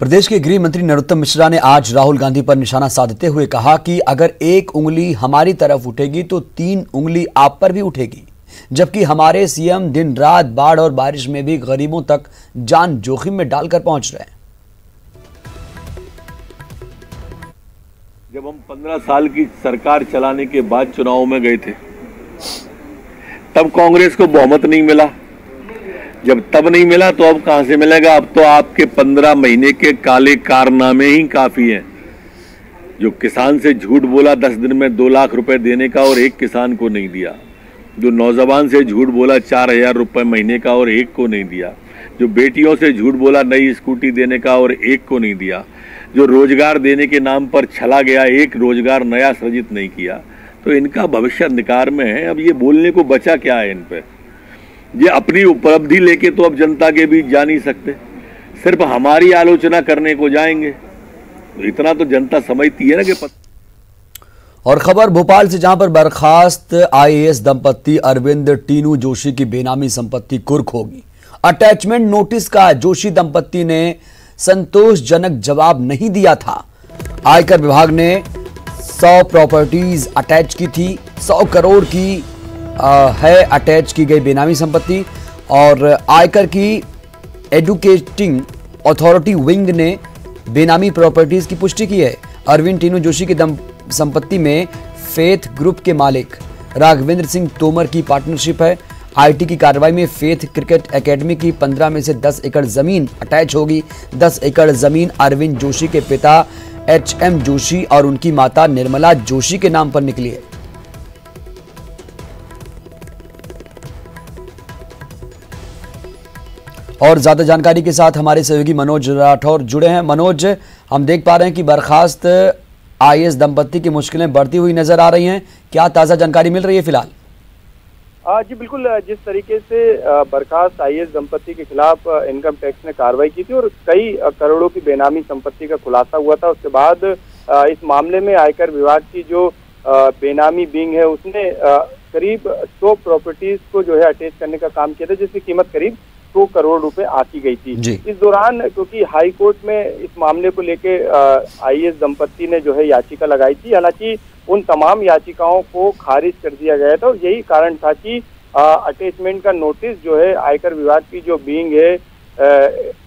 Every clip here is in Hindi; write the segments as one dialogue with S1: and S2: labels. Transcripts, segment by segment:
S1: प्रदेश के गृह मंत्री नरोत्तम मिश्रा ने आज राहुल गांधी पर निशाना साधते हुए कहा कि अगर एक उंगली हमारी तरफ उठेगी तो 3 उंगली आप पर भी उठेगी, जबकि हमारे सीएम दिन रात बाढ़ और बारिश में भी गरीबों तक जान जोखिम में डालकर पहुंच रहे हैं।
S2: जब हम 15 साल की सरकार चलाने के बाद चुनाव में गए थे, तब कांग्रेस को बहुमत नहीं मिला। जब तब नहीं मिला तो अब कहां से मिलेगा? अब तो आपके 15 महीने के काले कारनामे ही काफी हैं। जो किसान से झूठ बोला 10 दिन में 2 लाख रुपए देने का और एक किसान को नहीं दिया, जो नौजवान से झूठ बोला 4,000 रुपए महीने का और एक को नहीं दिया, जो बेटियों से झूठ बोला नई स्कूटी देने का और एक को नहीं दिया, जो रोजगार देने के नाम पर छला गया, एक रोजगार नया सृजित नहीं किया, तो इनका भविष्य अंधकार में है। अब ये बोलने को बचा क्या है इन पे? ये अपनी उपलब्धि लेके तो अब जनता के बीच जा नहीं सकते, सिर्फ हमारी आलोचना करने को जाएंगे। तो इतना तो जनता समझती है ना कि
S1: और खबर भोपाल से, जहां पर बर्खास्त आईएएस दंपत्ति अरविंद टीनू जोशी की बेनामी संपत्ति कुर्क होगी। अटैचमेंट नोटिस का जोशी दंपत्ति ने संतोषजनक जवाब नहीं दिया था। आयकर विभाग ने 100 प्रॉपर्टीज अटैच की थी। 100 करोड़ की है अटैच की गई बेनामी संपत्ति, और आयकर की एडुकेटिंग अथॉरिटी विंग ने बेनामी प्रॉपर्टीज की पुष्टि की है। अरविंद टीनू जोशी की संपत्ति में फेथ ग्रुप के मालिक राघवेंद्र सिंह तोमर की पार्टनरशिप है। आईटी की कार्रवाई में फेथ क्रिकेट एकेडमी की 15 में से 10 एकड़ जमीन अटैच होगी। 10 एकड़ जमीन अरविंद जोशी के पिता HM जोशी और उनकी माता निर्मला जोशी के नाम पर निकली है। और ज्यादा जानकारी के साथ हमारे सहयोगी मनोज राठौर जुड़े हैं। मनोज, हम देख पा रहे हैं कि बर्खास्त आईएएस दंपत्ति की मुश्किलें बढ़ती हुई नजर आ रही हैं। क्या ताजा जानकारी मिल रही है फिलहाल?
S3: जी बिल्कुल, जिस तरीके से बर्खास्त आईएएस दंपत्ति के खिलाफ इनकम टैक्स ने कार्रवाई की थी और कई करोड़ों की बेनामी संपत्ति का खुलासा हुआ था, उसके बाद इस मामले में आयकर विभाग की जो बेनामी विंग है उसने करीब 100 प्रॉपर्टीज को जो है अटैच करने का काम किया था, जिसकी कीमत करीब 100 करोड़ रुपए आकी गई थी। इस दौरान क्योंकि हाई कोर्ट में इस मामले को लेके आईएएस दंपत्ति ने जो है याचिका लगाई थी, हालांकि उन तमाम याचिकाओं को खारिज कर दिया गया था और यही कारण था कि अटैचमेंट का नोटिस जो है आयकर विभाग की जो विंग है,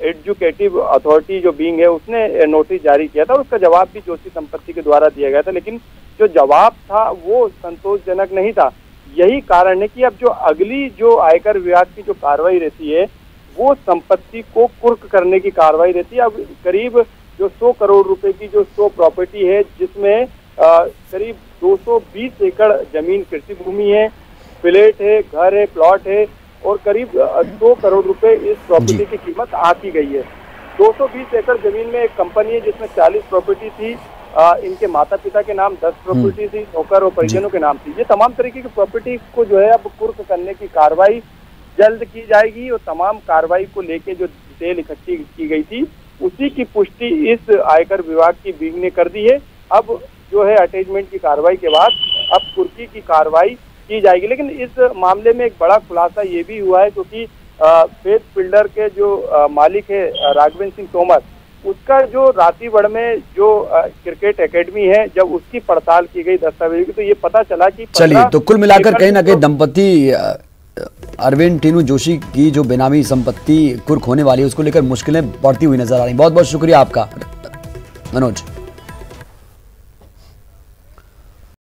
S3: एडुकेटिव अथॉरिटी जो विंग है, उसने नोटिस जारी किया था और उसका जवाब भी जोशी संपत्ति के द्वारा दिया गया था, लेकिन जो जवाब था वो संतोषजनक नहीं था। यही कारण है कि अब जो अगली जो आयकर विभाग की जो कार्रवाई रहती है वो संपत्ति को कुर्क करने की कार्रवाई रहती है। अब करीब जो 100 करोड़ रुपए की जो 100 प्रॉपर्टी है, जिसमें करीब 220 एकड़ जमीन कृषि भूमि है, फ्लैट है, घर है, प्लॉट है और करीब 100 करोड़ रुपए इस प्रॉपर्टी की कीमत आकी गई है। 220 एकड़ जमीन में एक कंपनी है जिसमें 40 प्रॉपर्टी थी, इनके माता पिता के नाम 10 प्रॉपर्टी थी, नौकर और परिजनों के नाम थी। ये तमाम तरीके की प्रॉपर्टी को जो है अब कुर्क करने की कार्रवाई जल्द की जाएगी और तमाम कार्रवाई को लेके जो डिटेल इकट्ठी की गई थी उसी की पुष्टि इस आयकर विभाग की विंग ने कर दी है। अब जो है अटैचमेंट की कार्रवाई के बाद अब कुर्की की कार्रवाई की जाएगी। लेकिन इस मामले में एक बड़ा खुलासा ये भी हुआ है क्योंकि फेथ बिल्डर के जो मालिक है राघवेंद्र सिंह तोमर, उसका जो रातीगढ़ में जो क्रिकेट एकेडमी है, जब उसकी पड़ताल की गई दस्तावेज की, तो ये पता चला कि
S1: चलिए, तो कुल मिलाकर कहीं ना कहीं दंपत्ति अरविंद टीनू जोशी की जो बेनामी संपत्ति कुर्क होने वाली है उसको लेकर मुश्किलें बढ़ती हुई नजर आ रही। बहुत बहुत शुक्रिया आपका मनोज।